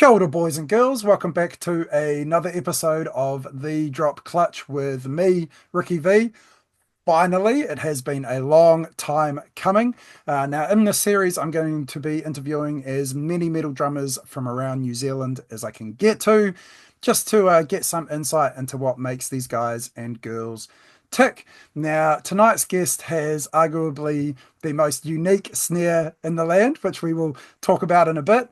Kia ora, boys and girls. Welcome back to another episode of The Drop Clutch with me, Ricky V. Finally, it has been a long time coming. Now, in this series, I'm going to be interviewing as many metal drummers from around New Zealand as I can get to, just to get some insight into what makes these guys and girls tick. Now, tonight's guest has arguably the most unique snare in the land, which we will talk about in a bit,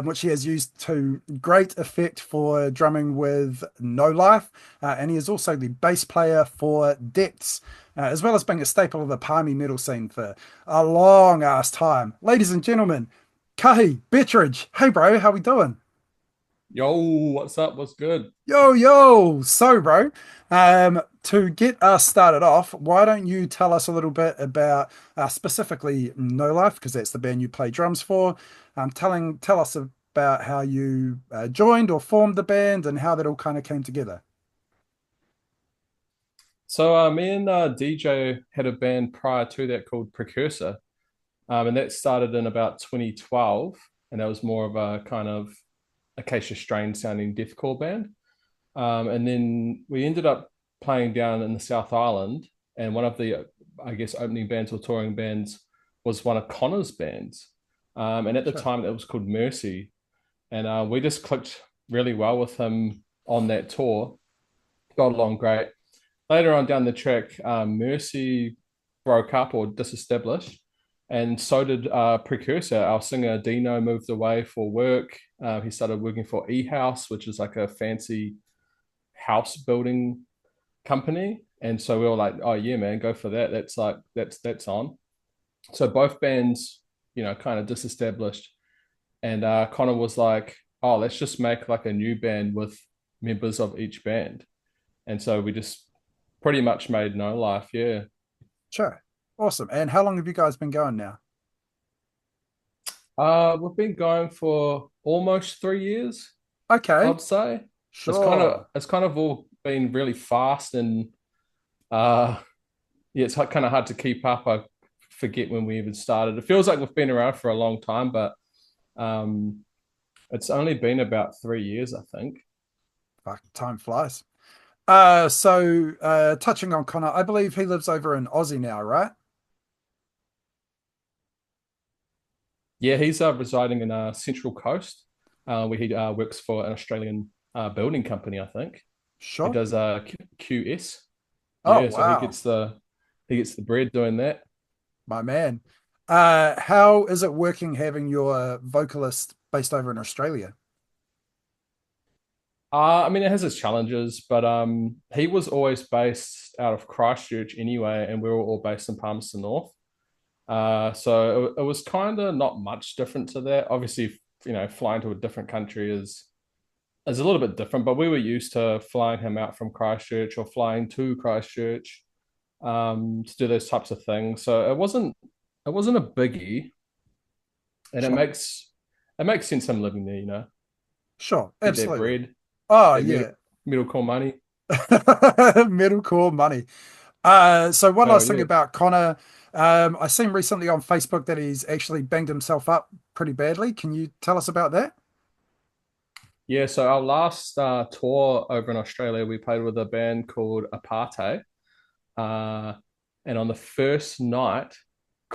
which he has used to great effect for drumming with No Life. And he is also the bass player for Depths, as well as being a staple of the Palmy metal scene for a long ass time. Ladies and gentlemen, Kahi Bettridge. Hey, bro, how we doing? Yo, what's up? What's good? Yo, yo. So, bro, to get us started off, why don't you tell us a little bit about specifically No Life, because that's the band you play drums for. Tell us about how you joined or formed the band and how that all kind of came together. So, me and DJ had a band prior to that called Precursor, and that started in about 2012, and that was more of a kind of Acacia Strain sounding deathcore band. And then we ended up playing down in the South Island, and one of the, I guess, opening bands or touring bands was one of Connor's bands. And at the Sure. time, it was called Mercy, and we just clicked really well with him on that tour. Got along great. Later on down the track, Mercy broke up or disestablished, and so did Precursor. Our singer Dino moved away for work. He started working for E House, which is like a fancy house building company. And so we were like, "Oh yeah, man, go for that." That's on. So both bands, kind of disestablished, and Connor was like, "Oh, let's just make like a new band with members of each band." And so we just pretty much made No Life, yeah. Sure. Awesome. And how long have you guys been going now? We've been going for almost 3 years, Okay. I'd say. It's kind of Sure. it's kind of all been really fast and uh yeah, it's kind of hard to keep up. I forget when we even started. It feels like we've been around for a long time, but um it's only been about 3 years, I think. Fuck, time flies. Touching on Connor, I believe he lives over in Aussie now, right? Yeah, he's residing in Central Coast, where he works for an Australian building company, I think. He Sure. does QS. Oh, Yeah, so wow. he gets the bread doing that. My man. How is it working having your vocalist based over in Australia? I mean, it has its challenges, but he was always based out of Christchurch anyway, and we were all based in Palmerston North. So it was kind of not much different to that. Obviously, flying to a different country is a little bit different, but we were used to flying him out from Christchurch or flying to Christchurch to do those types of things. So it wasn't a biggie, and Sure. it makes sense him living there. Sure. Get that Absolutely. bread, Oh, that yeah. middle core money. Metalcore money. So one Oh last thing yeah. about Connor. I seen recently on Facebook that he's actually banged himself up pretty badly. Can you tell us about that? Yeah, so our last tour over in Australia, we played with a band called Aparte. Uh, and on the first night,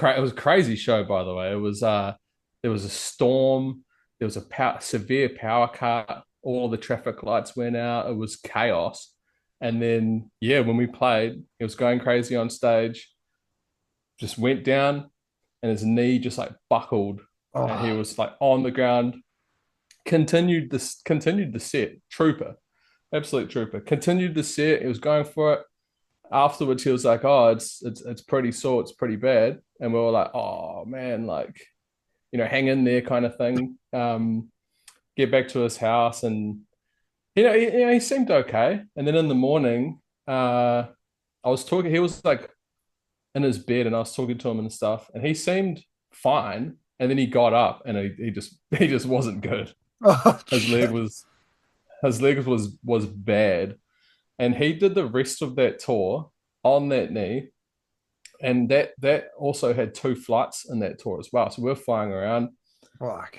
it was a crazy show, by the way. There was a storm, there was a severe power cut, all the traffic lights went out, it was chaos. And then, yeah, when we played, it was going crazy on stage, just went down, and his knee just like buckled, and he Oh, was like on the ground. Continued the set, trooper, absolute trooper. Continued the set. He was going for it. Afterwards, he was like, "Oh, it's pretty sore. It's pretty bad." And we were like, "Oh man, like hang in there, kind of thing." Get back to his house, and he seemed okay. And then in the morning, I was talking. He was like in his bed, and I was talking to him and stuff, and he seemed fine. And then he got up, and he just he just wasn't good. oh His leg shit. was his leg was bad, and he did the rest of that tour on that knee, and that also had two flights in that tour as well. So we are flying around. Fuck.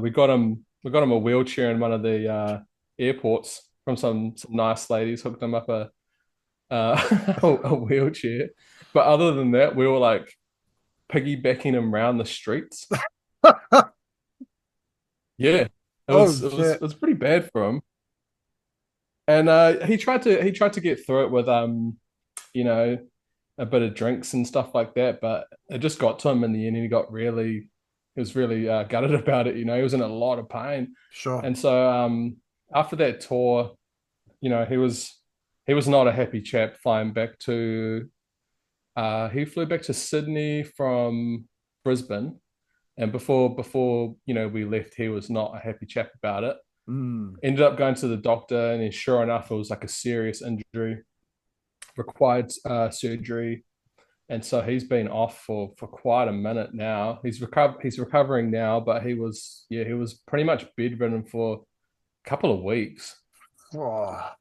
We got him. we got him a wheelchair in one of the airports from some nice ladies hooked him up a wheelchair. But other than that, we were like piggybacking him around the streets. Yeah, it Oh was it was it shit. was pretty bad for him. And he tried to get through it with you know a bit of drinks and stuff like that, but it just got to him in the end, and he was really gutted about it. He was in a lot of pain, Sure. and so after that tour, he was not a happy chap flying back to. He flew back to Sydney from Brisbane, and before we left, he was not a happy chap about it. Mm. Ended up going to the doctor, and then sure enough, it was like a serious injury, required surgery, and so he's been off for quite a minute now. He's recovering now, but he was pretty much bedridden for a couple of weeks. Oh,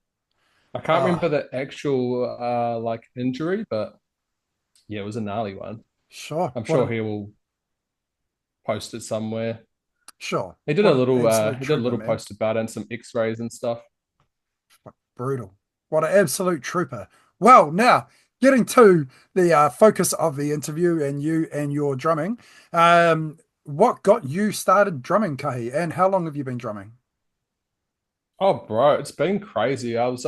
I can't oh, remember the actual like injury, but yeah, it was a gnarly one. sure. I'm What sure an he will post it somewhere. sure. He did a What an little absolute he did a trooper, little man. post about it and some X-rays and stuff. Brutal. What an absolute trooper. Well, now getting to the focus of the interview and you and your drumming. What got you started drumming, Kahi, and how long have you been drumming? Oh, bro, it's been crazy. I was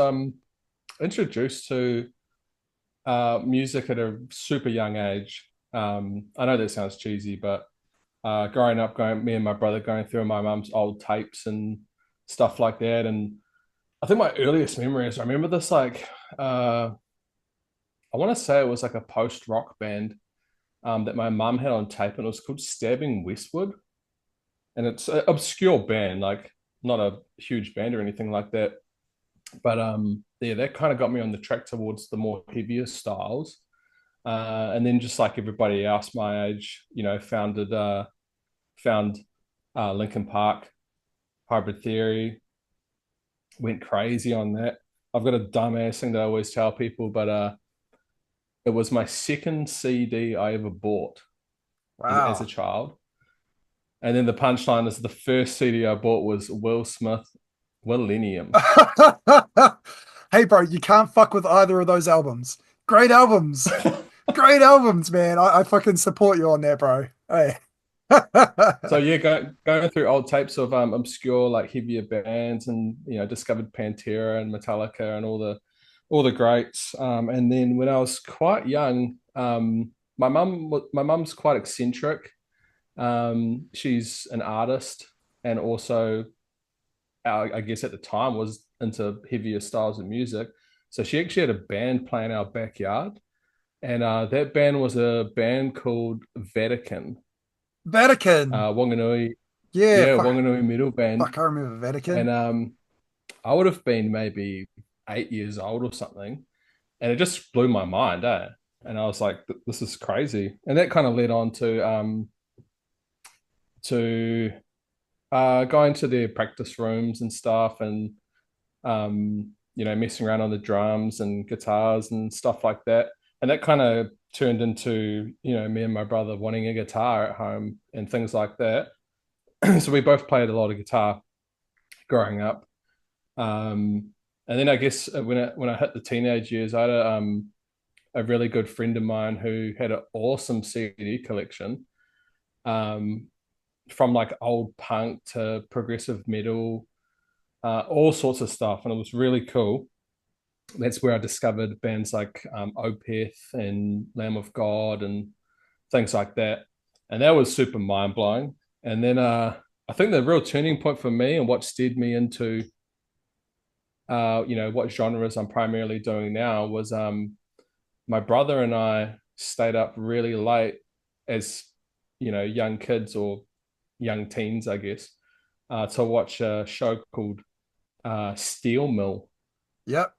introduced to music at a super young age. I know that sounds cheesy, but growing up, me and my brother going through my mum's old tapes and stuff like that. And I think my earliest memories, I remember this like, I want to say it was like a post rock band that my mum had on tape, and it was called Stabbing Westward. And it's an obscure band, like not a huge band or anything like that. But yeah, that kind of got me on the track towards the more heavier styles. And then just like everybody else my age, found Linkin Park, Hybrid Theory, went crazy on that. I've got a dumbass thing that I always tell people, but it was my second CD I ever bought as a Wow. child. And then the punchline is the first CD I bought was Will Smith, Millennium. Hey, bro, you can't fuck with either of those albums. Great albums. Great albums, man. I fucking support you on that, bro. Hey. So yeah, going through old tapes of obscure like heavier bands, and discovered Pantera and Metallica and all the greats. And then when I was quite young, my mum's quite eccentric. She's an artist, and also I guess at the time was into heavier styles of music. So she actually had a band playing our backyard, and that band was a band called Vatican, Vatican. Wanganui, Yeah, yeah, fuck, Wanganui metal band. fuck, I remember Vatican. And I would have been maybe 8 years old or something, and it just blew my mind, eh? And I was like, "This is crazy," and that kind of led on to going to their practice rooms and stuff, and messing around on the drums and guitars and stuff like that. And that kind of turned into, me and my brother wanting a guitar at home and things like that. So we both played a lot of guitar growing up. And then I guess when I hit the teenage years, I had a really good friend of mine who had an awesome CD collection, um, from like old punk to progressive metal, all sorts of stuff, and it was really cool. That's where I discovered bands like Opeth and Lamb of God and things like that, and that was super mind blowing. And then I think the real turning point for me and what steered me into what genres I'm primarily doing now was my brother and I stayed up really late as young kids or young teens, I guess, to watch a show called Steel Mill. Yep.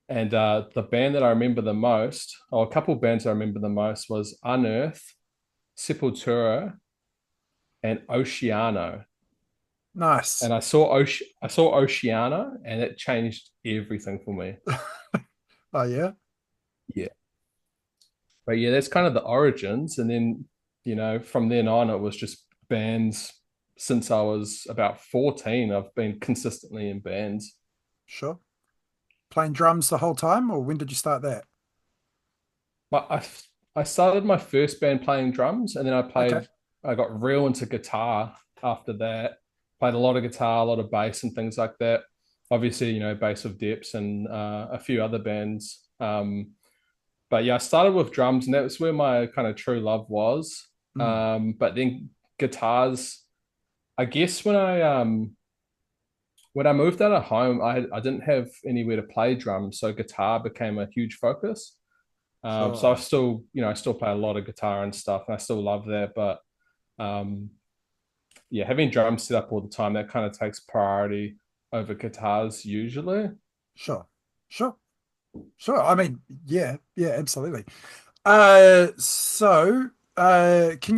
And the band that I remember the most, or a couple of bands I remember the most, was Unearth, Sepultura, and Oceano. Nice. And I saw Oceano, and it changed everything for me. Oh yeah. Yeah, but yeah, that's kind of the origins, and then from then on, it was just bands since I was about 14. I've been consistently in bands. Sure. Playing drums the whole time, or when did you start that? But I started my first band playing drums, and then Okay. I got real into guitar after that. Played a lot of guitar, a lot of bass, and things like that. Obviously, Bass of Depths and a few other bands. But yeah, I started with drums, and that was where my kind of true love was. Mm, But then guitars, I guess when I moved out of home, I didn't have anywhere to play drums, so guitar became a huge focus. So I sure. still, I still play a lot of guitar and stuff, and I still love that. But um, yeah, having drums set up all the time, that kind of takes priority over guitars usually. Sure. Sure. Sure. I mean, yeah, yeah, absolutely. Can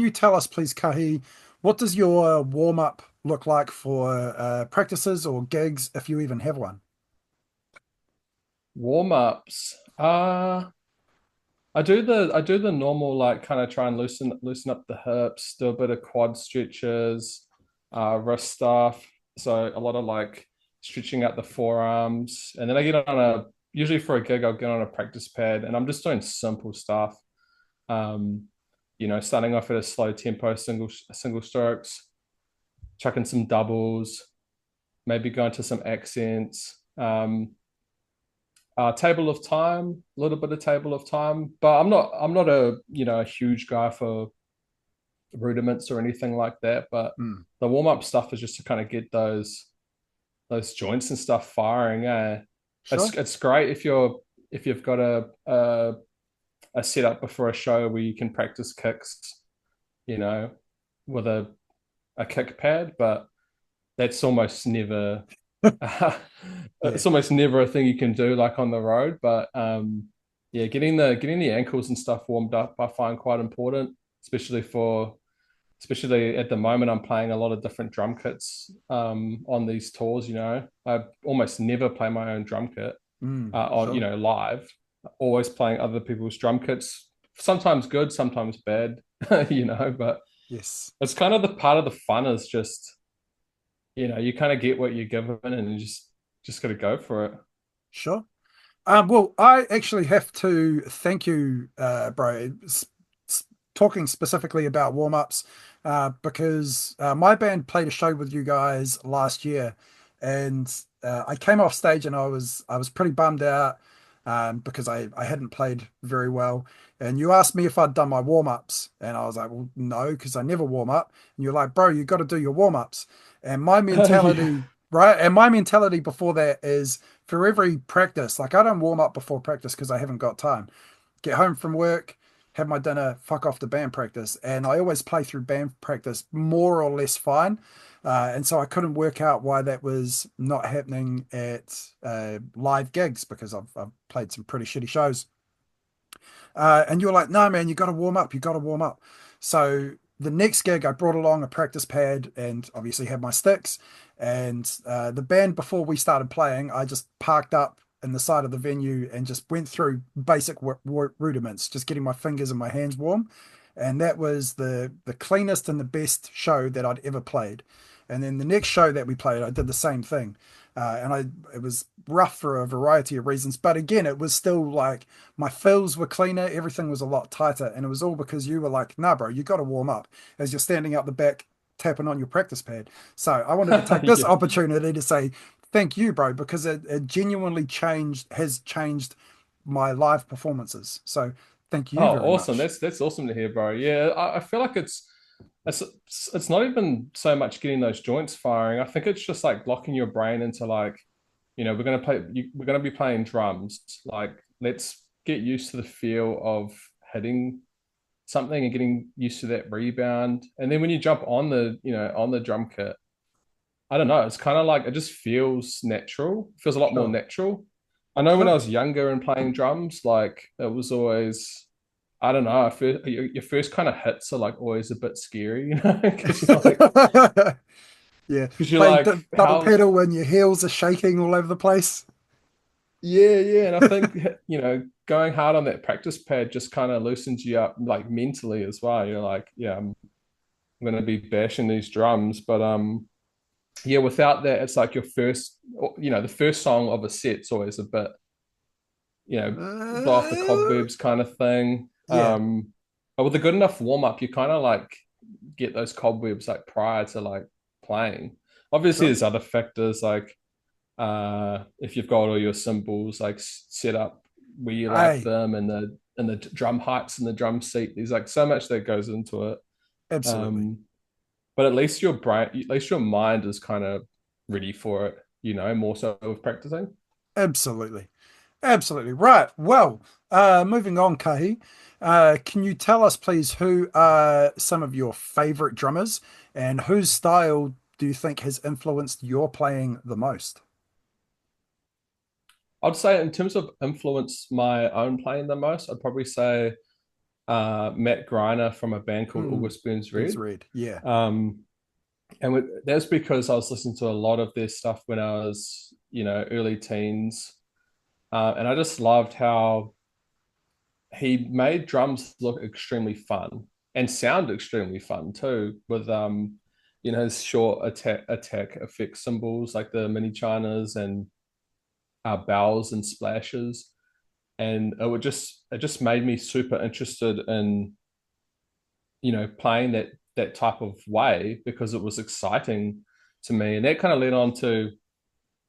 you tell us, please, Kahi, what does your warm up look like for practices or gigs, if you even have one? Warm ups. I do the normal like kind of try and loosen up the hips, do a bit of quad stretches, wrist stuff. So a lot of like stretching out the forearms, and then I get on a usually for a gig I'll get on a practice pad, and I'm just doing simple stuff. Um, Starting off at a slow tempo, single strokes, chucking some doubles, maybe going to some accents. Table of time, a little bit of table of time, but I'm not a a huge guy for rudiments or anything like that. But Mm, the warm up stuff is just to kind of get those joints and stuff firing. sure. It's great if you've got a setup before a show where you can practice kicks, you know, with a kick pad, but that's almost never Yeah. it's almost never a thing you can do like on the road. But yeah, getting the ankles and stuff warmed up, I find quite important, especially at the moment. I'm playing a lot of different drum kits on these tours. I almost never play my own drum kit on Sure. live. Always playing other people's drum kits. Sometimes good, sometimes bad. But Yes. it's kind of the part of the fun is just you kind of get what you're given and you just got to go for it. Sure. Well, I actually have to thank you, bro, talking specifically about warm-ups, because my band played a show with you guys last year, and I came off stage and I was pretty bummed out because I hadn't played very well. And you asked me if I'd done my warm-ups, and I was like, well, no, because I never warm up. And you're like, bro, you got to do your warm-ups. And my Yeah. mentality, right? And my mentality before that is for every practice, like I don't warm up before practice because I haven't got time. Get home from work, have my dinner, fuck off to band practice. And I always play through band practice more or less fine. And so I couldn't work out why that was not happening at live gigs because I've played some pretty shitty shows. And you're like, no, man, you got to warm up. You got to warm up. So the next gig, I brought along a practice pad and obviously had my sticks. And the band, before we started playing, I just parked up in the side of the venue and just went through basic rudiments, just getting my fingers and my hands warm. And that was the cleanest and the best show that I'd ever played. And then the next show that we played, I did the same thing. And it was rough for a variety of reasons, but again, it was still like my fills were cleaner, everything was a lot tighter, and it was all because you were like, nah, bro, you got to warm up as you're standing out the back tapping on your practice pad. So I wanted to take this Yeah. opportunity to say thank you, bro, because it genuinely has changed my live performances. So thank you Oh, very awesome. much. That's awesome to hear, bro. Yeah, I feel like it's it's not even so much getting those joints firing. I think it's just like blocking your brain into like, we're gonna be playing drums. Like, let's get used to the feel of hitting something and getting used to that rebound. And then when you jump on on the drum kit, I don't know. It's kind of like it just feels natural. It feels a lot more Sure, natural. I know when I sure. was younger and playing drums, like it was always, I don't know. Your first kind of hits are like always a bit scary, because Yeah, you're playing like, double how? pedal when your heels are shaking all over the place. Yeah, yeah. And I think going hard on that practice pad just kind of loosens you up, like mentally as well. You're like, yeah, I'm going to be bashing these drums. But yeah, without that, it's like your first, the first song of a set's always a bit, blow off the Uh, cobwebs kind of thing. yeah. But with a good enough warm up, you kind of like get those cobwebs like prior to like playing. Obviously, Sure. there's other factors like if you've got all your cymbals like set up where you like Hey, them and the drum heights and the drum seat. There's like so much that goes into it. absolutely. Um, but at least your brain, at least your mind is kind of ready for it. More so with practicing. Absolutely. Absolutely. Right. Well, moving on, Kahi. Can you tell us, please, who are some of your favorite drummers and whose style do you think has influenced your playing the most? I'd say in terms of influence my own playing the most, I'd probably say Matt Greiner from a band called Mm, August Burns Burns Red. Red. Yeah. Um, that's because I was listening to a lot of their stuff when I was, early teens. And I just loved how he made drums look extremely fun and sound extremely fun too, with his short attack effect symbols like the mini chinas and bells and splashes. And it just made me super interested in playing that type of way because it was exciting to me, and that kind of led on to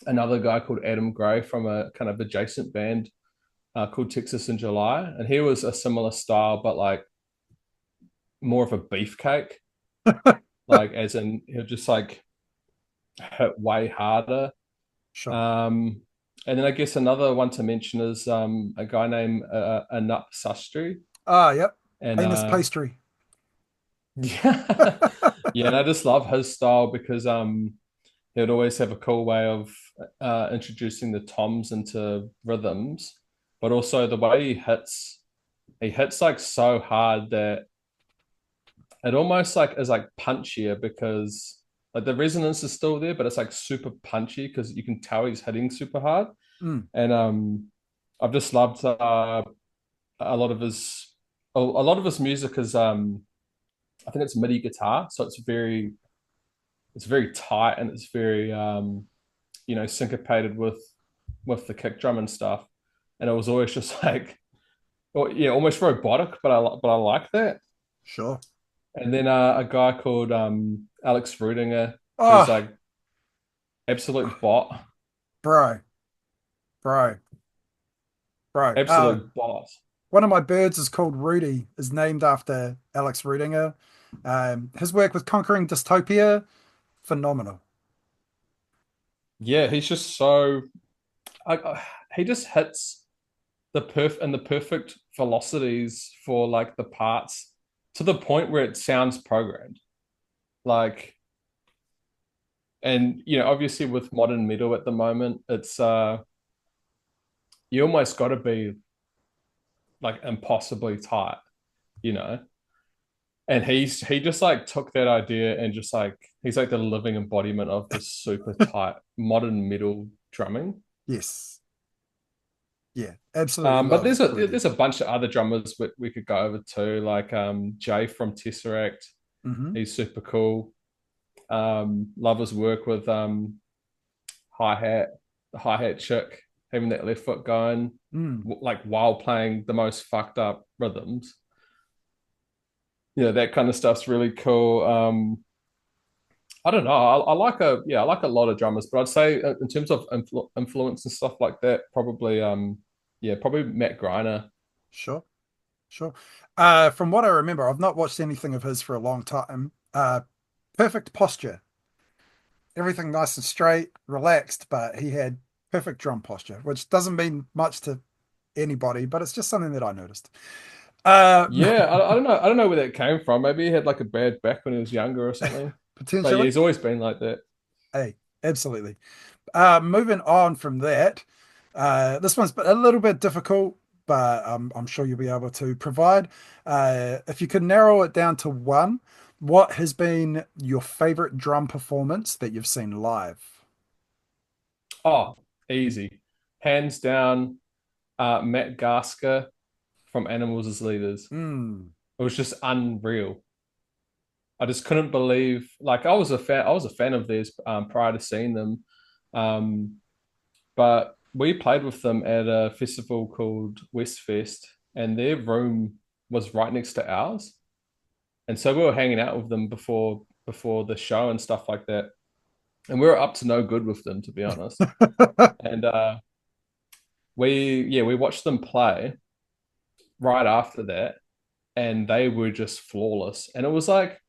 another guy called Adam Gray from a kind of adjacent band called Texas in July, and he was a similar style but like more of a beefcake, like as in he'll just like hit way harder. Sure. um and then I guess another one to mention is a guy named Anup Sastry. Ah, yep. And Famous pastry. yeah, yeah, and I just love his style because he would always have a cool way of introducing the toms into rhythms, but also the way he hits like so hard that it almost like is like punchier because like the resonance is still there, but it's like super punchy because you can tell he's hitting super hard. Mm, And I've just loved a lot of his a lot of his music is I think it's MIDI guitar, so it's very tight and it's very syncopated with the kick drum and stuff. And it was always just like, well, yeah, almost robotic, but I like that. sure. And then a guy called Alex Rudinger, who's Oh, like absolute bot, bro, bro, bro. absolute boss. One of my birds is called Rudy, is named after Alex Rudinger. His work with Conquering Dystopia, phenomenal. Yeah, he's just so he just hits the perfect velocities for like the parts to the point where it sounds programmed. Like, and obviously with modern metal at the moment, it's you almost got to be like impossibly tight, you know. And he just like took that idea and just like he's like the living embodiment of this super tight modern metal drumming. Yes. Yeah. Absolutely But love Rudy. there's a bunch of other drummers we could go over too, like Jay from Tesseract. Hmm. He's super cool. Love his work with hi hat, the hi hat chick, having that left foot going, Mm, like while playing the most fucked up rhythms. That kind of stuff's really cool. I don't know. I like a lot of drummers, but I'd say in terms of influence and stuff like that, probably probably Matt Greiner. sure. Sure. From what I remember, I've not watched anything of his for a long time. Perfect posture. Everything nice and straight, relaxed, but he had perfect drum posture, which doesn't mean much to anybody, but it's just something that I noticed. Uh, Yeah, I don't know where that came from. Maybe he had like a bad back when he was younger or something. But yeah, potentially. he's always been like that. Hey, absolutely. Moving on from that, this one's a little bit difficult, but I'm sure you'll be able to provide. If you could narrow it down to one, what has been your favorite drum performance that you've seen live? Oh, easy, hands down. Matt Gasker from Animals as Leaders. Mm, It was just unreal. I just couldn't believe. Like I was a fan of theirs prior to seeing them, um, but we played with them at a festival called Westfest, and their room was right next to ours, and so we were hanging out with them before the show and stuff like that, and we were up to no good with them, to be honest. And we watched them play right after that, and they were just flawless. And it was like,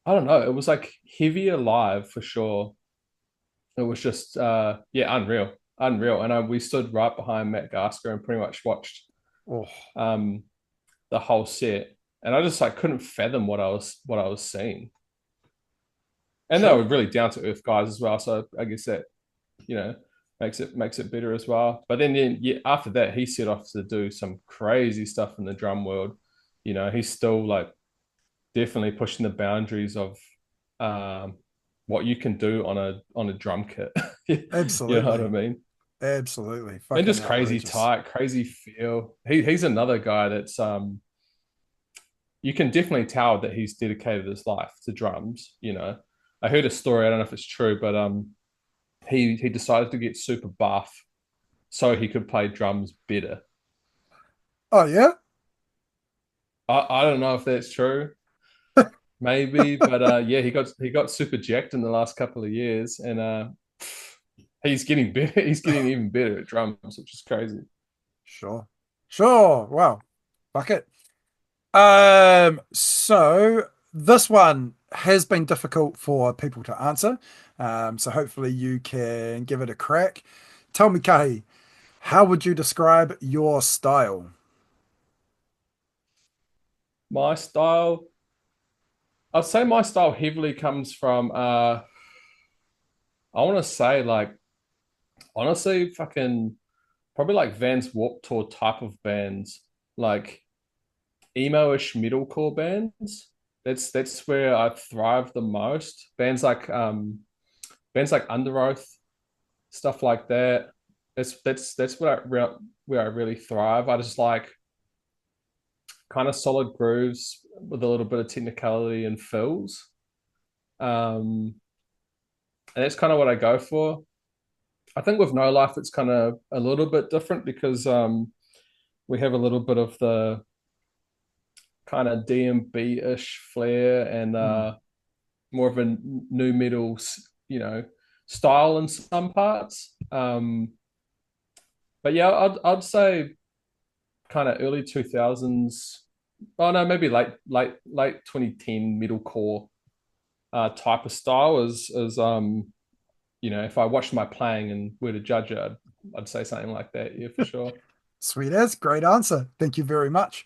I don't know, it was like heavier live for sure. It was just yeah, unreal. And we stood right behind Matt Gasker and pretty much watched Oh, um the whole set. And I just like couldn't fathom what I was seeing. And they were sure. really down to earth guys as well. So I guess that, you know, makes it better as well. But then yeah, after that, he set off to do some crazy stuff in the drum world. You know, he's still like definitely pushing the boundaries of um, what you can do on a drum kit. You know what I Absolutely. mean? Absolutely. And Fucking just crazy outrageous. tight, crazy feel. He's another guy that's you can definitely tell that he's dedicated his life to drums. You know, I heard a story. I don't know if it's true, but he decided to get super buff so he could play drums better. Oh, yeah? I don't know if that's true, maybe, but yeah, he got super jacked in the last couple of years, and he's getting better. He's getting even better at drums, which is crazy. Sure. Sure. Wow. Fuck it. So this one has been difficult for people to answer. So hopefully you can give it a crack. Tell me, Kahi, how would you describe your style? My style, I'd say my style heavily comes from I want to say like honestly, fucking probably like Vans Warped Tour type of bands, like emo-ish metalcore bands. That's where I thrive the most. Bands like Under Oath, stuff like that. That's what where I really thrive. I just like kind of solid grooves with a little bit of technicality and fills. Um, and that's kind of what I go for. I think with No Life, it's kind of a little bit different because we have a little bit of the kind of DMB-ish flair and Hmm. more of a new metal, you know, style in some parts. But yeah, I'd say kind of early 2000s. Oh no, maybe late 2010 metalcore type of style is you know, if I watched my playing and were to judge it, I'd say something like that. Yeah, for sure. Sweet as, great answer. Thank you very much.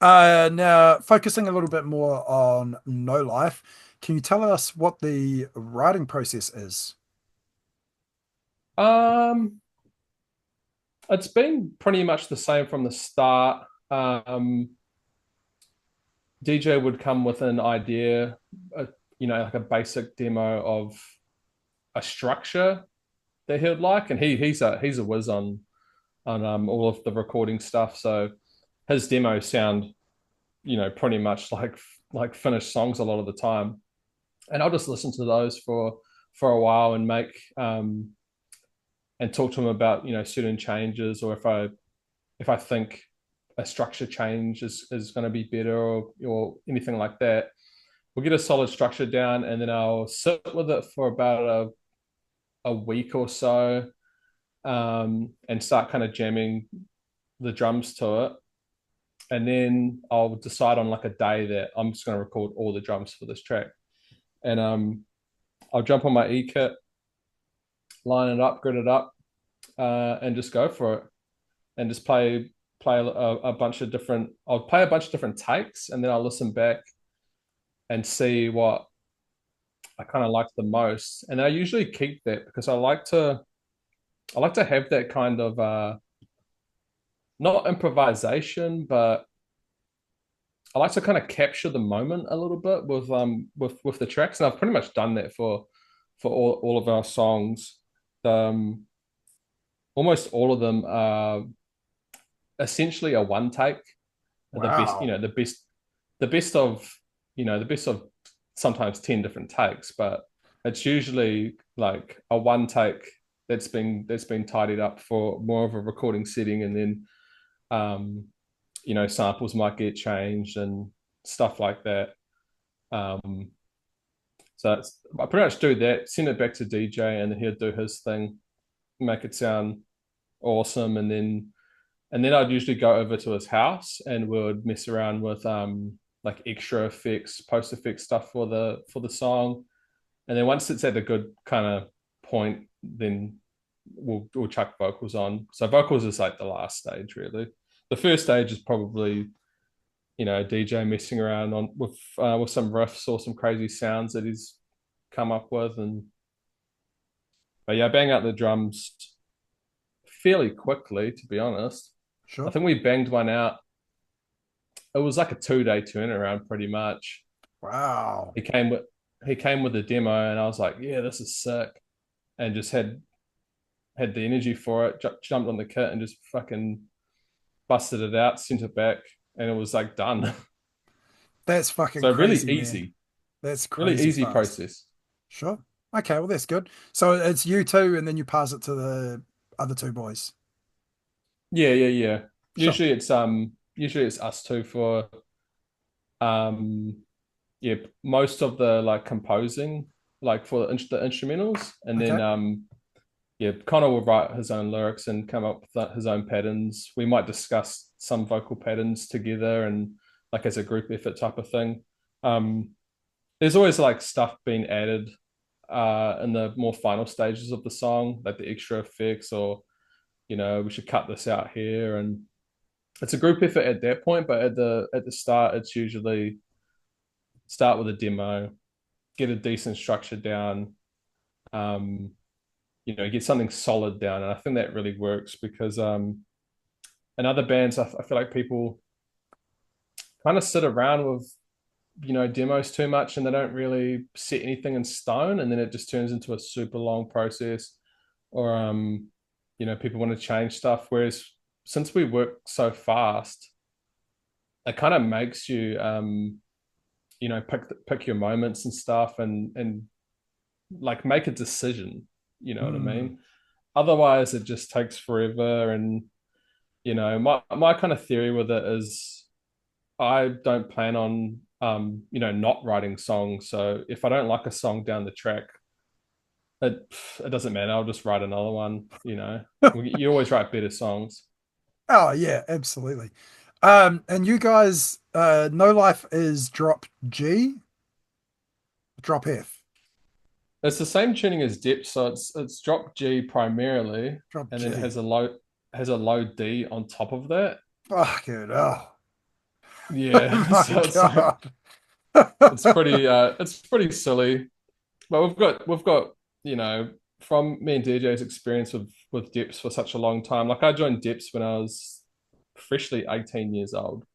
Now, focusing a little bit more on No Life, can you tell us what the writing process is? Um, it's been pretty much the same from the start. DJ would come with an idea, you know, like a basic demo of a structure that he would like, and he's a whiz on all of the recording stuff. So his demos sound, you know, pretty much like finished songs a lot of the time, and I'll just listen to those for a while and make and talk to him about, you know, certain changes, or if I think a structure change is going to be better, or anything like that. We'll get a solid structure down, and then I'll sit with it for about a week or so, and start kind of jamming the drums to it. And then I'll decide on like a day that I'm just going to record all the drums for this track. And I'll jump on my E kit, line it up, grid it up, and just go for it. And just play a bunch of different. I'll play a bunch of different takes, and then I'll listen back and see what I kind of like the most. And I usually keep that because I like to have that kind of not improvisation, but I like to kind of capture the moment a little bit with the tracks. And I've pretty much done that for all of our songs. Um, Almost all of them are essentially a one take. The best, you Wow. know, the best of the best of sometimes 10 different takes, but it's usually like a one take that's been tidied up for more of a recording setting, and then um, samples might get changed and stuff like that. Um, I pretty much do that, send it back to DJ, and then he'll do his thing, make it sound awesome, and then I'd usually go over to his house and we'd mess around with like extra effects, post effects stuff for the song. And then once it's at a good kind of point, then we'll chuck vocals on. So vocals is like the last stage really. The first stage is probably DJ messing around on with some riffs or some crazy sounds that he's come up with, and but yeah, bang out the drums fairly quickly, to be honest. I Sure. think we banged one out. It was like a 2 day turnaround, pretty much. Wow. He came with he came with a demo, and I was like, "Yeah, this is sick," and just had the energy for it. Jumped on the kit and just fucking busted it out, sent it back, and it was like done. That's fucking So crazy, man. That's really crazy easy fast. process. Sure. Okay, well that's good. So it's you two, and then you pass it to the other two boys. Yeah, yeah, yeah. Sure. Usually it's us two for um yeah, most of the like composing, like for the instrumentals, and then Okay. yeah, Connor will write his own lyrics and come up with his own patterns. We might discuss some vocal patterns together and like as a group effort type of thing. Um, there's always like stuff being added in the more final stages of the song, like the extra effects, or we should cut this out here, and it's a group effort at that point. But at the start, it's usually start with a demo, get a decent structure down, um, get something solid down, and I think that really works because in other bands, I feel like people kind of sit around with demos too much, and they don't really set anything in stone, and then it just turns into a super long process, or people want to change stuff. Whereas since we work so fast, it kind of makes you pick your moments and stuff, and like make a decision. You know what I Hmm. mean? Otherwise, it just takes forever. And my kind of theory with it is I don't plan on not writing songs. So if I don't like a song down the track, it doesn't matter. I'll just write another one. You always write better songs. Oh yeah, absolutely. And you guys, No Life is drop G, drop F, It's the same tuning as Dip, so it's drop G primarily, drop and then it G. has a low D on top of that. Fucking oh, oh Yeah, my so it's like God. it's pretty silly. But we've got from me and DJ's experience with Dips for such a long time. Like I joined Dips when I was freshly 18 years old.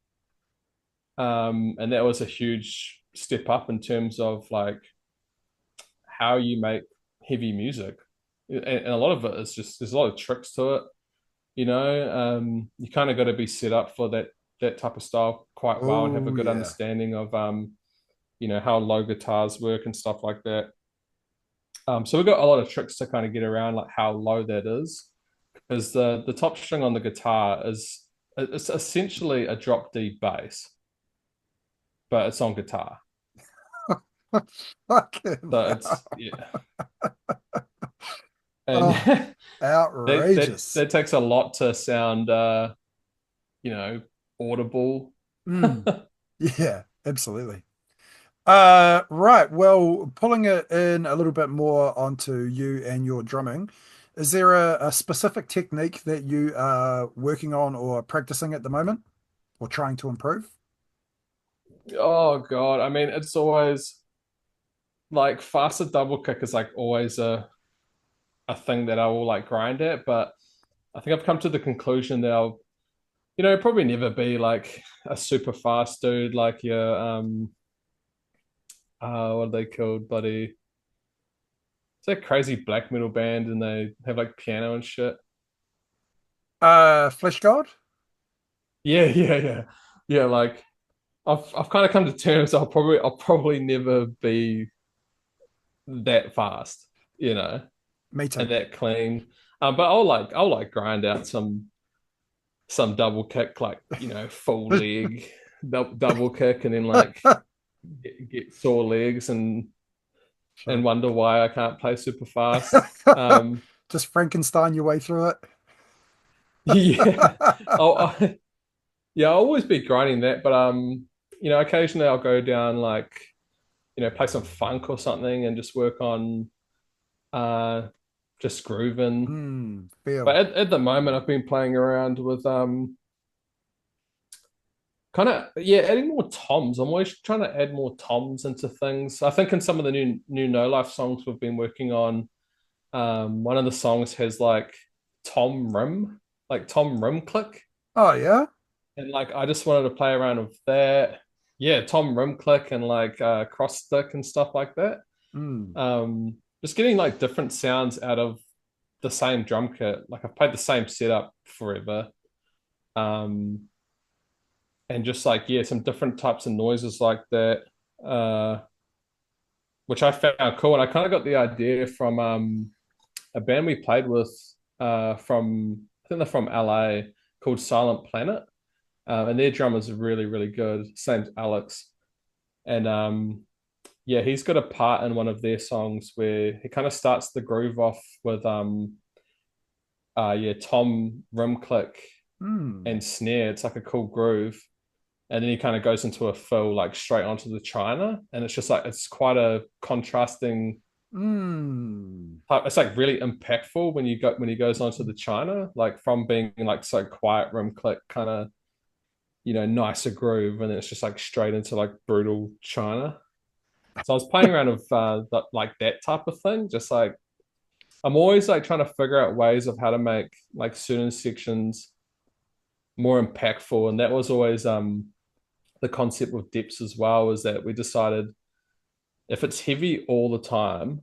And that was a huge step up in terms of like how you make heavy music. And a lot of it is just there's a lot of tricks to it. You kind of got to be set up for that type of style quite well and have a Oh good yeah. understanding of how low guitars work and stuff like that. So we've got a lot of tricks to kind of get around like how low that is, because the top string on the guitar is it's essentially a drop D bass, but it's on guitar. Fucking So it's hell. yeah, and Oh, that outrageous. that takes a lot to sound you know audible. Mm, yeah, absolutely. Right. Well, pulling it in a little bit more onto you and your drumming, is there a specific technique that you are working on or practicing at the moment or trying to improve? Oh God, I mean it's always like faster double kick is like always a thing that I will like grind at, but I think I've come to the conclusion that I'll probably never be like a super fast dude like your what are they called, buddy? It's that crazy black metal band and they have like piano and shit. Flesh God? Yeah, yeah, yeah. Yeah, like I've kind of come to terms. I'll probably never be that fast, you know, Me too. and that clean. But I'll like grind out some double kick, like full leg double kick, and then like get sore legs and Sure. wonder why I can't play super fast. Just Frankenstein your way through it. Yeah, I yeah, I'll always be grinding that, but occasionally I'll go down like play some funk or something and just work on uh just grooving. But Feel. at the moment, I've been playing around with kind of yeah, adding more toms. I'm always trying to add more toms into things. I think in some of the new No Life songs we've been working on, one of the songs has like tom rim, like tom rim click, Oh yeah. and like I just wanted to play around with that. Yeah, tom rim click and like cross stick and stuff like that. Mm, Just getting like different sounds out of the same drum kit. Like I've played the same setup forever. Um, and just like yeah, some different types of noises like that, uh, which I found cool. And I kind of got the idea from a band we played with from I think they're from LA called Silent Planet, and their drummer's really really good. Same as Alex, and yeah, he's got a part in one of their songs where he kind of starts the groove off with yeah, tom rim click mm, and snare. It's like a cool groove, and then he kind of goes into a fill like straight onto the china, and it's just like it's quite a contrasting. mm, It's like really impactful when he goes onto the china, like from being like so quiet rim click kind of nicer groove, and then it's just like straight into like brutal china. So I was playing around with like that type of thing, just like I'm always like trying to figure out ways of how to make like certain sections more impactful, and that was always the concept with depths as well. Is that we decided if it's heavy all the time,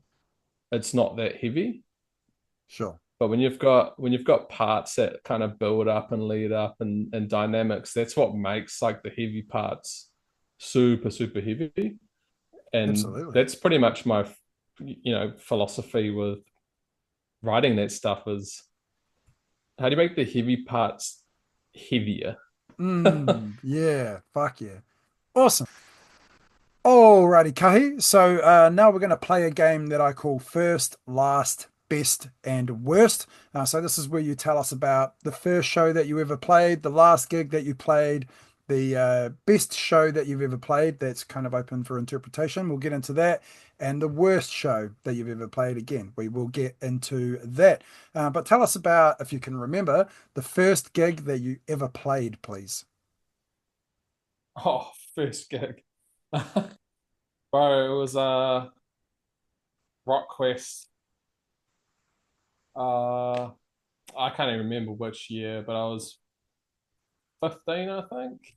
it's not that heavy. sure. But when you've got parts that kind of build up and lead up and dynamics, that's what makes like the heavy parts super super heavy. And Absolutely. that's pretty much my philosophy with writing that stuff is how do you make the heavy parts heavier? Yeah. Fuck yeah. Awesome. Alrighty, Kahi. So now we're going to play a game that I call First, Last, Best, and Worst. So this is where you tell us about the first show that you ever played, the last gig that you played, the best show that you've ever played. That's kind of open for interpretation. We'll get into that. And the worst show that you've ever played. Again, we will get into that. But tell us about, if you can remember, the first gig that you ever played, please. Oh, first gig. Bro, it was Rock Quest. Uh I can't even remember which year, but I was 15, I think.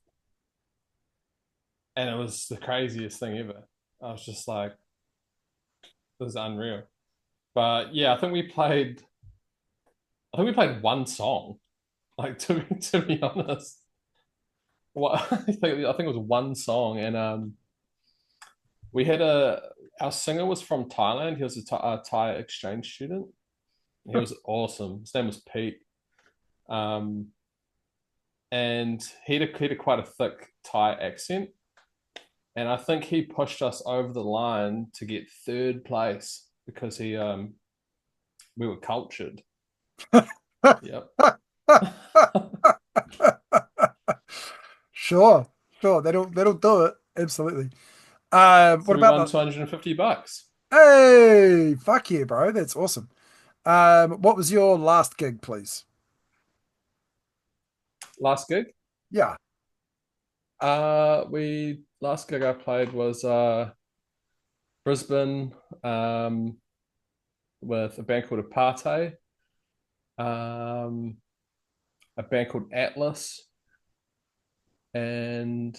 And it was the craziest thing ever. I was just like, this is unreal. But yeah, I think we played one song. Like to be honest. What I think it was one song, and we had a our singer was from Thailand. He was a Thai exchange student. He was awesome. His name was Pete. Um, and he had a quite a thick Thai accent. And I think he pushed us over the line to get third place because he we were cultured. Yep. Sure, sure. That'll do it. Absolutely. So What we about won the $250. Hey, fuck yeah, bro. That's awesome. What was your last gig, please? Last gig. Yeah, We last gig I played was Brisbane with a band called Apartheid, um, a band called Atlas, and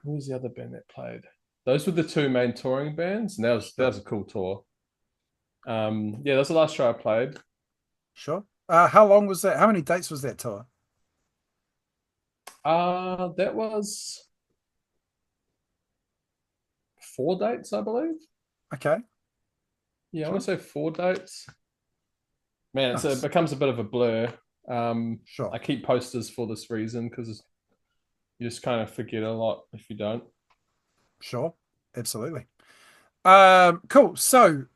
who was the other band that played? Those were the two main touring bands, and that sure, was a cool tour. Yeah, that was the last show I played. sure. How long was that? How many dates was that tour? That was 4 dates, I believe. Okay, Yeah, I want sure, to say 4 dates. Man, it nice, becomes a bit of a blur. I sure, keep posters for this reason because you just kind of forget a lot if you don't. sure, absolutely. Cool. So,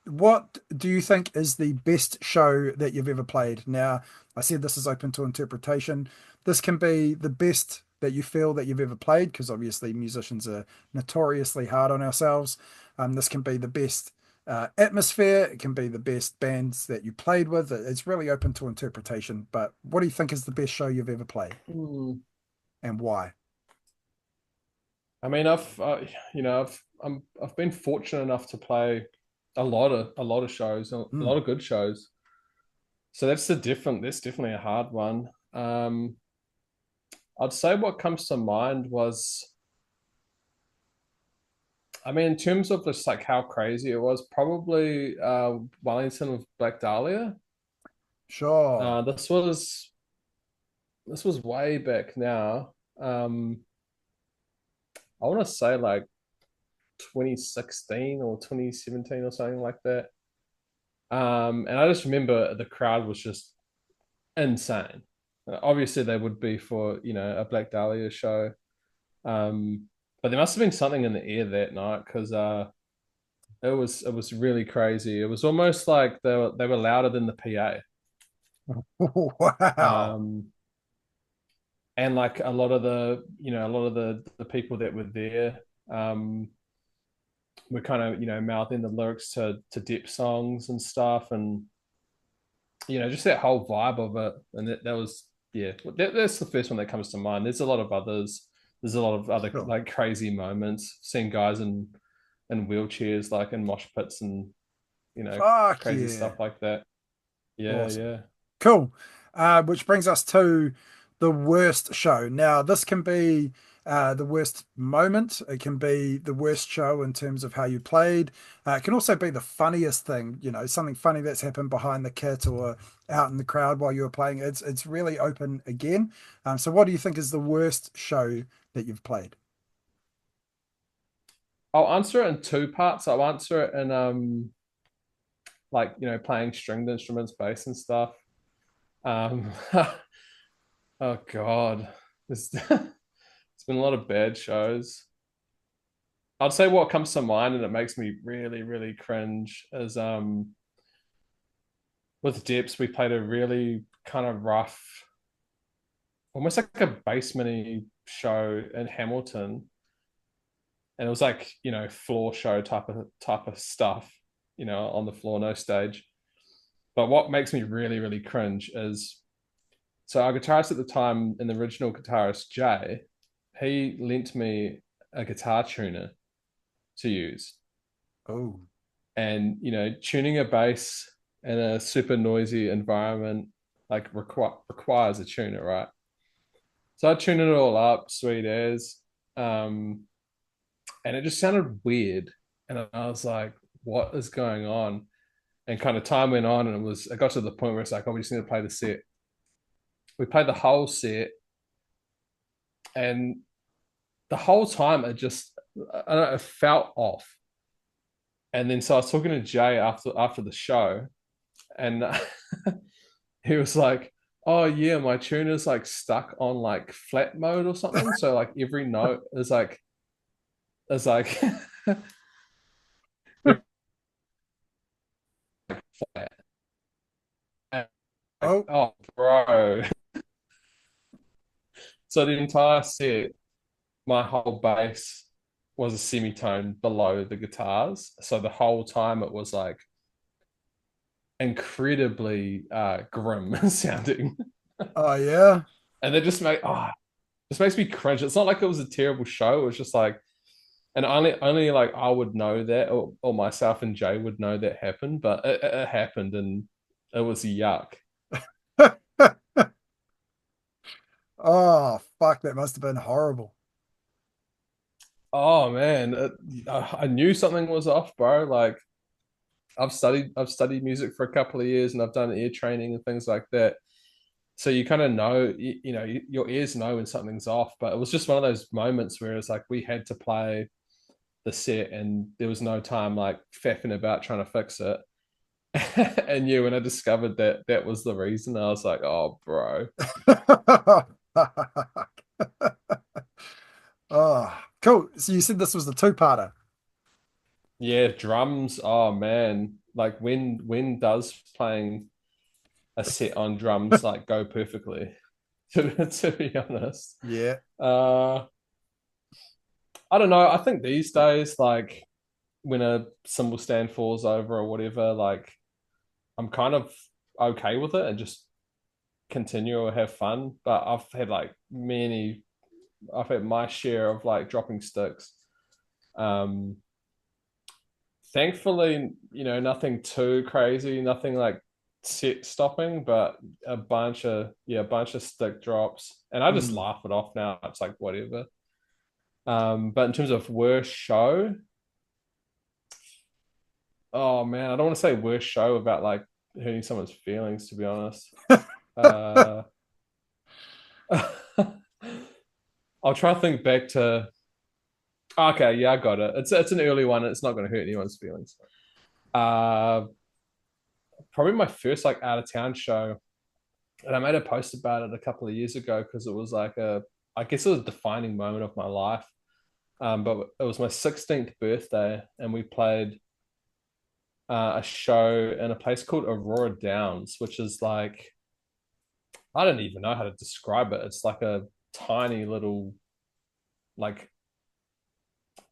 what do you think is the best show that you've ever played? Now, I said this is open to interpretation. This can be the best that you feel that you've ever played, because obviously musicians are notoriously hard on ourselves. This can be the best atmosphere. It can be the best bands that you played with. It's really open to interpretation. But what do you think is the best show you've ever played, Hmm. and why? I mean, I've been fortunate enough to play a lot of shows, a Mm, lot of good shows. So that's definitely a hard one. I'd say what comes to mind was, I mean, in terms of just like how crazy it was, probably Wellington with Black Dahlia. sure. Uh, this was this was way back now. I want to say like 2016 or 2017 or something like that. And I just remember the crowd was just insane. Obviously, they would be for a Black Dahlia show, um, but there must have been something in the air that night because it was really crazy. It was almost like they were louder than the PA, Wow. um, and like a lot of the people that were there were kind of mouthing the lyrics to Depp songs and stuff, and just that whole vibe of it. And that was, yeah, that's the first one that comes to mind. There's a lot of others. There's a lot of other Sure. like crazy moments, seeing guys in wheelchairs, like in mosh pits and Fuck crazy yeah. stuff like that. Yeah, Awesome. yeah. Cool. Which brings us to the worst show. Now, this can be the worst moment. It can be the worst show in terms of how you played. It can also be the funniest thing, something funny that's happened behind the kit or out in the crowd while you were playing. It's really open again. So what do you think is the worst show that you've played? I'll answer it in two parts. I'll answer it in like playing stringed instruments, bass and stuff. Um, oh God, it's been a lot of bad shows. I'd say what comes to mind and it makes me really, really cringe is with Dips, we played a really kind of rough, almost like a basement show in Hamilton. And it was like, floor show type of stuff, on the floor, no stage. But what makes me really, really cringe is, so our guitarist at the time and the original guitarist, Jay, he lent me a guitar tuner to use. Oh, And tuning a bass in a super noisy environment like requires a tuner, right? So I tuned it all up, sweet as, um, and it just sounded weird. And I was like, "What is going on?" And kind of time went on, and it got to the point where it's like, "Oh, we just need to play the set." We played the whole set, and the whole time I don't know, it felt off. And then so I was talking to Jay after the show, and he was like, "Oh yeah, my tuner's like stuck on like flat mode or something. So like every note is like flat." And like, oh, oh bro. So the entire set, my whole bass was a semitone below the guitars. So the whole time it was like incredibly grim sounding. oh yeah. And it just makes me cringe. It's not like it was a terrible show. It was just like, and only like I would know that, or myself and Jay would know that happened, but it happened and it was yuck. Oh, fuck, that must have been horrible. Oh man, I knew something was off, bro. Like I've studied music for a couple of years and I've done ear training and things like that. so you kind of know, your ears know when something's off. But it was just one of those moments where it's like we had to play the set, and there was no time like faffing about trying to fix it. And yeah, when I discovered that that was the reason, I was like, oh, bro. Oh, cool. So you said this was the two-parter. Yeah, drums. Oh man, like when does playing a set on drums like go perfectly? To be honest, Yeah. uh, I don't know. I think these days, like when a cymbal stand falls over or whatever, like I'm kind of okay with it and just continue or have fun. But I've had my share of like dropping sticks. Um, Thankfully, nothing too crazy, nothing like set stopping, but a bunch of stick drops, and I just Mm. laugh it off now. It's like whatever. But in terms of worst show, oh man, I don't want to say worst show about like hurting someone's feelings, to be honest. Uh, I'll try to think back to. Okay, yeah, I got it. It's an early one. It's not going to hurt anyone's feelings. Uh, Probably my first like out of town show, and I made a post about it a couple of years ago because it was like I guess it was a defining moment of my life. But it was my 16th birthday, and we played a show in a place called Aurora Downs, which is like I don't even know how to describe it. It's like a tiny little like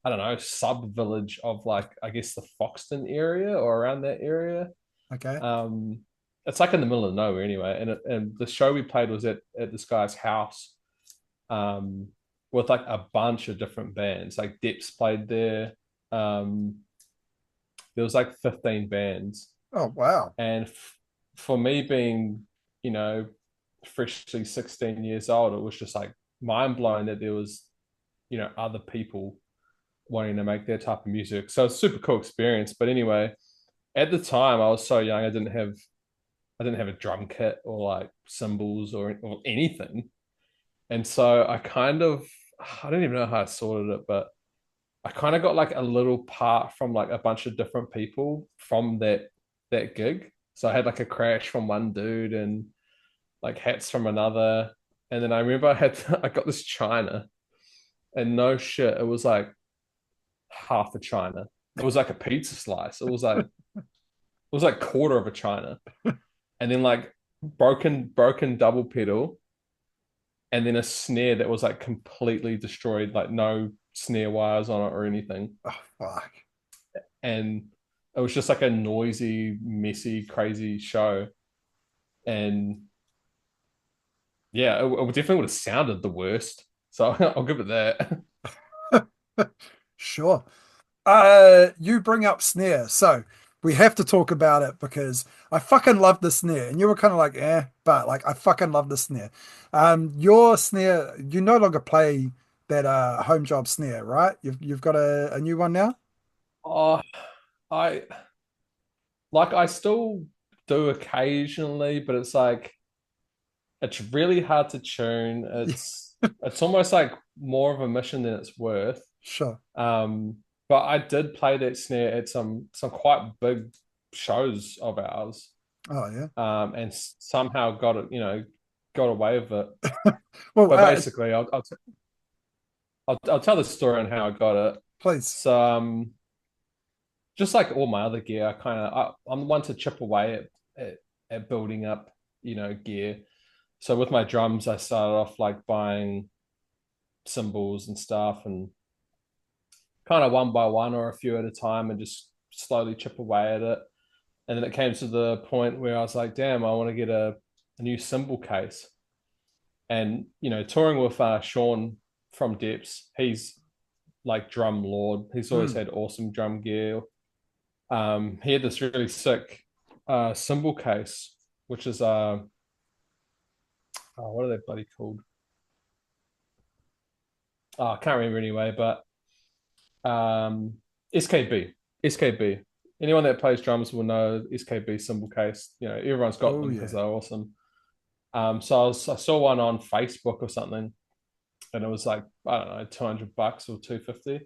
I don't know sub village of like I guess the Foxton area or around that area. Okay. Um, it's like in the middle of nowhere anyway. And the show we played was at this guy's house, um, with like a bunch of different bands. Like Deps played there. Um, there was like 15 bands, Oh, wow. and for me being, you know, freshly 16 years old, it was just like mind blowing that there was, other people wanting to make their type of music. So it's a super cool experience. But anyway, at the time I was so young, I didn't have a drum kit or like cymbals or anything. And so I don't even know how I sorted it, but I kind of got like a little part from like a bunch of different people from that gig. So I had like a crash from one dude and like hats from another. And then I remember I got this china, and no shit, it was like half a china. It was like a pizza slice. It was like quarter of a china. And then like broken double pedal, and then a snare that was like completely destroyed, like no snare wires on it or anything. Oh, fuck. And it was just like a noisy, messy, crazy show. And yeah, it definitely would have sounded the worst. So I'll give it that. Sure. You bring up snare, so we have to talk about it because I fucking love the snare, and you were kind of like, but like I fucking love the snare. Your snare, you no longer play that home job snare, right? You've got a new one now? Oh, I I still do occasionally, but it's really hard to tune. It's almost like more of a mission than it's worth. Sure. Um, but I did play that snare at some quite big shows of ours, Oh yeah. and somehow got away with it. Well, But basically, I'll tell the story on how I got it. please. So, just like all my other gear, I'm one to chip away at building up, gear. So with my drums, I started off like buying cymbals and stuff, and kind of one by one or a few at a time, and just slowly chip away at it. And then it came to the point where I was like, damn, I want to get a new cymbal case. And touring with Sean from Depths, he's like drum lord. He's always Mm. had awesome drum gear. He had this really sick cymbal case, which is what are they bloody called? Oh, I can't remember anyway, but SKB. SKB. Anyone that plays drums will know SKB cymbal case. Everyone's got Oh them because yeah. they're awesome. So I saw one on Facebook or something, and it was like, I don't know, $200 or 250.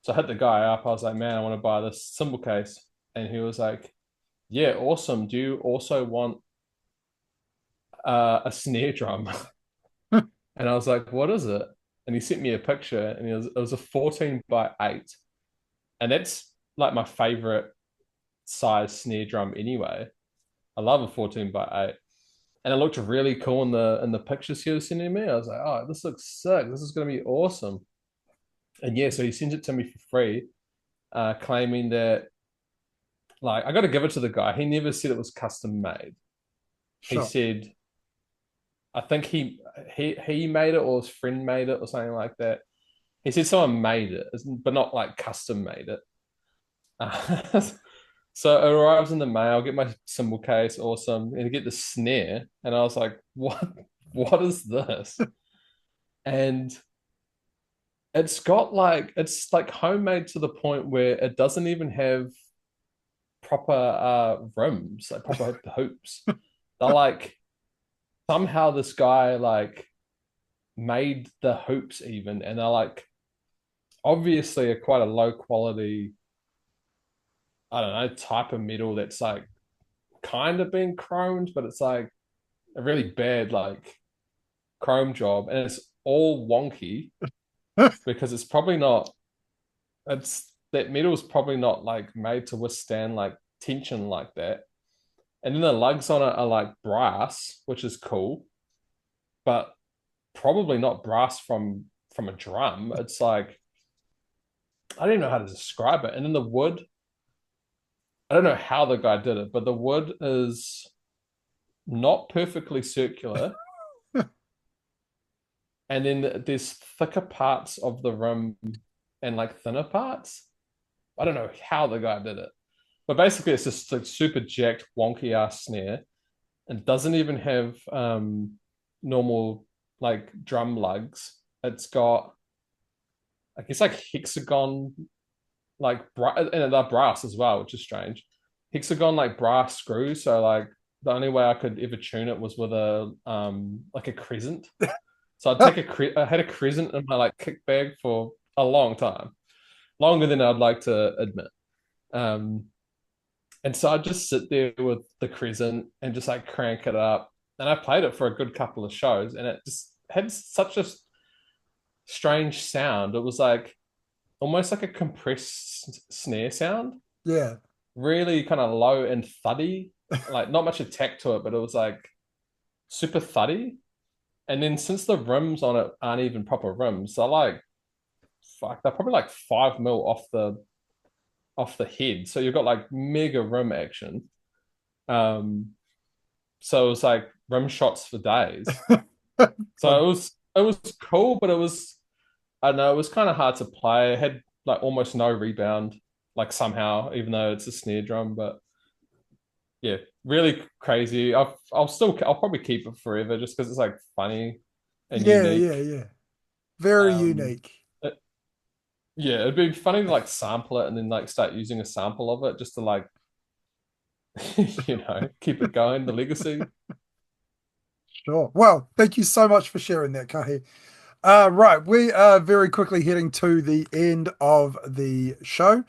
So I hit the guy up. I was like, man, I want to buy this cymbal case. And he was like, yeah, awesome. Do you also want a snare drum? And I was like, what is it? And he sent me a picture, and it was a 14 by 8. And that's like my favorite size snare drum anyway. I love a 14 by 8. And it looked really cool in the pictures he was sending me. I was like, oh, this looks sick. This is gonna be awesome. And yeah, so he sent it to me for free, claiming that, like, I got to give it to the guy. He never said it was custom made. He Sure. said, I think he made it, or his friend made it, or something like that. He said someone made it, but not like custom made it. Uh, so it arrives in the mail. Get my cymbal case, awesome, and I get the snare, and I was like, "What? What is this?" And it's like homemade to the point where it doesn't even have proper rims, like proper hoops. They're like, somehow this guy like made the hoops even, and they're like obviously quite a low quality, I don't know, type of metal that's like kind of been chromed, but it's like a really bad like chrome job, and it's all wonky because it's probably not. It's that metal's probably not like made to withstand like tension like that. And then the lugs on it are like brass, which is cool, but probably not brass from a drum. It's like, I don't even know how to describe it. And then the wood, I don't know how the guy did it, but the wood is not perfectly circular. And then there's thicker parts of the rim and like thinner parts. I don't know how the guy did it. But basically it's just like super jacked, wonky ass snare, and doesn't even have normal like drum lugs. It's got, I guess, like hexagon, and they're brass as well, which is strange. Hexagon like brass screws. So like the only way I could ever tune it was with a like a crescent. So I had a crescent in my like kick bag for a long time, longer than I'd like to admit. Um, and so I'd just sit there with the crescent and just like crank it up. And I played it for a good couple of shows, and it just had such a strange sound. It was like almost like a compressed snare sound, Yeah. really kind of low and thuddy, like not much attack to it, but it was like super thuddy. And then since the rims on it aren't even proper rims, they're like, fuck, they're probably like 5 mil off the head. So you've got like mega rim action. Um, so it was like rim shots for days. So Fun. it was cool, but it was, I don't know, it was kind of hard to play. It had like almost no rebound, like somehow, even though it's a snare drum. But yeah, really crazy. I'll probably keep it forever just because it's like funny and Yeah, yeah, unique. yeah. Very Um, unique. it- yeah, it'd be funny to like sample it and then like start using a sample of it just to like keep it going, the legacy. Sure. Well, thank you so much for sharing that, Kahi. Right, we are very quickly heading to the end of the show.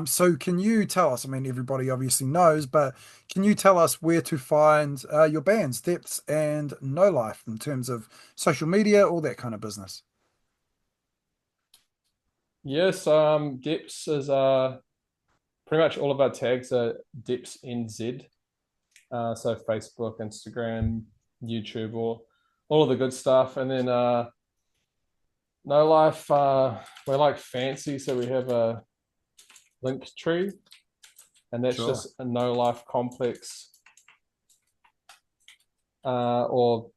So can you tell us, I mean, everybody obviously knows, but can you tell us where to find your bands, Depths and No Life, in terms of social media, all that kind of business? Yes, Deps is pretty much all of our tags are Deps NZ. So Facebook, Instagram, YouTube, all of the good stuff. And then No Life, we're like fancy, so we have a link tree, and that's Sure. just a No Life Complex, or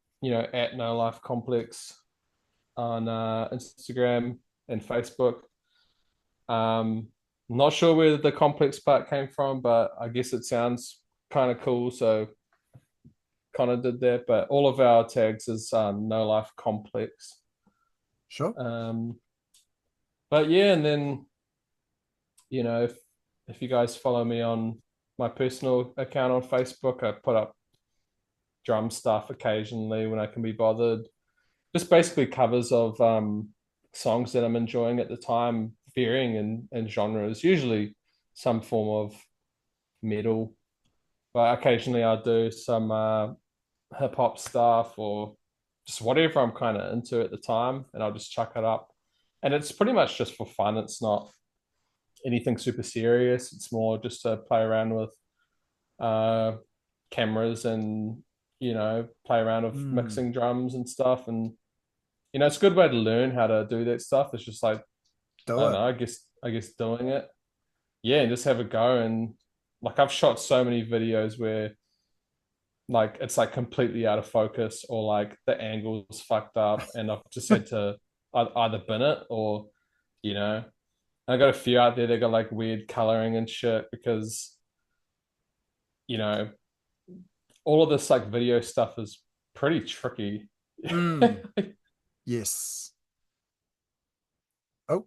at No Life Complex on Instagram and Facebook. Not sure where the complex part came from, but I guess it sounds kind of cool, so kind of did that. But all of our tags is No Life Complex. Sure. Um, but yeah, and then if you guys follow me on my personal account on Facebook, I put up drum stuff occasionally when I can be bothered. Just basically covers of songs that I'm enjoying at the time, varying in genres, usually some form of metal, but occasionally I'll do some hip hop stuff or just whatever I'm kind of into at the time, and I'll just chuck it up. And it's pretty much just for fun. It's not anything super serious. It's more just to play around with uh, cameras and play around with Mm, mixing drums and stuff. And it's a good way to learn how to do that stuff. It's just like I do don't it. know. I guess doing it, yeah, and just have a go. And like I've shot so many videos where like it's like completely out of focus or like the angle's fucked up, and I've just had to either bin it or you know I got a few out there that got like weird coloring and shit because you know all of this like video stuff is pretty tricky. Mm, yes. Oh,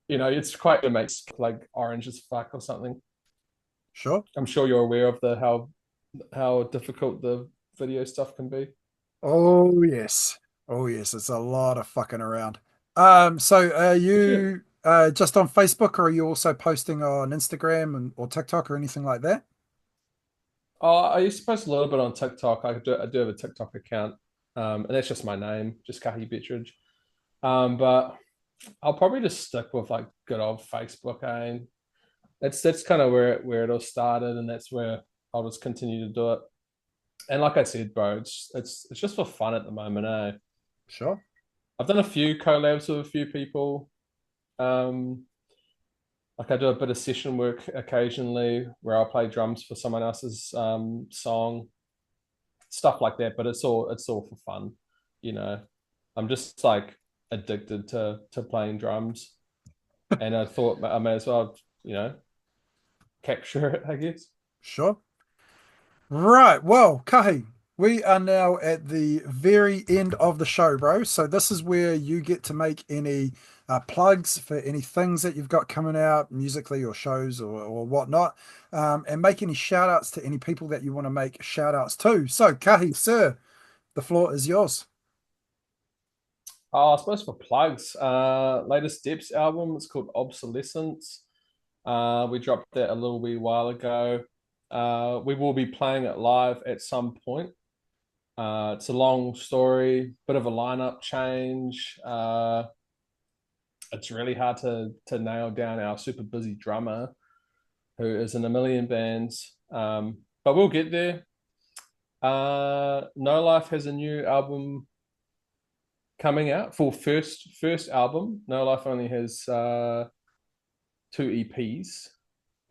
It's quite to make like orange as fuck or something. sure. I'm sure you're aware of the how difficult the video stuff can be. Oh, yes. Oh, yes. It's a lot of fucking around. So are If you you just on Facebook or are you also posting on Instagram or TikTok or anything like that? I used to post a little bit on TikTok. I do have a TikTok account, and that's just my name, just Kahi Bettridge. But I'll probably just stick with like good old Facebook. That's kind of where it all started, and that's where I'll just continue to do it. And like I said, bro, it's just for fun at the moment. Sure. I've done a few collabs with a few people. Um, like I do a bit of session work occasionally, where I'll play drums for someone else's song, stuff like that. But it's all for fun, you know. I'm just like addicted to playing drums, and I thought I may as well, capture it, I guess. Sure. Right. Well, Kahi, we are now at the very end of the show, bro. So this is where you get to make any plugs for any things that you've got coming out musically or shows or whatnot, and make any shout outs to any people that you want to make shout outs to. So, Kahi, sir, the floor is yours. Oh, I suppose for plugs, latest Steps album. It's called Obsolescence. We dropped that a little wee while ago. We will be playing it live at some point. It's a long story, bit of a lineup change. It's really hard to nail down our super busy drummer who is in a million bands. But we'll get there. No Life has a new album coming out for first album. No Life only has two EPs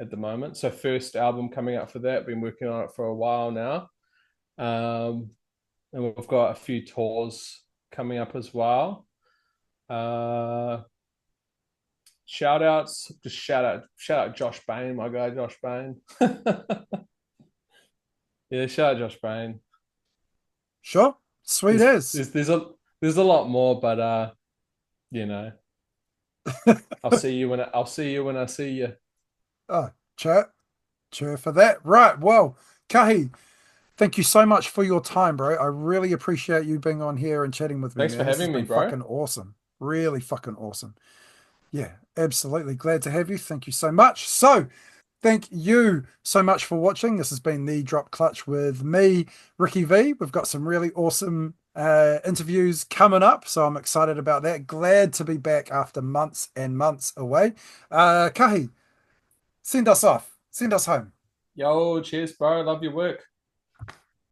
at the moment. So first album coming out for that. Been working on it for a while now. Um, and we've got a few tours coming up as well. Uh, Shout outs, just shout out Josh Bain, my guy Josh Bain. Yeah, shout out Josh Bain. Sure. Sweet There's as. there's there's a there's a lot more, but you know, I'll see you when I see you. Oh, cheer for that. Right. Well, Kahi, thank you so much for your time, bro. I really appreciate you being on here and chatting with me, Thanks for man. This has having me, been bro. fucking awesome. Really fucking awesome. Yeah, absolutely. Glad to have you. Thank you so much. So, thank you so much for watching. This has been the Drop Clutch with me, Ricky V. We've got some really awesome interviews coming up, so I'm excited about that. Glad to be back after months and months away. Kahi, send us off. Send us home. Yo, cheers, bro. Love your work.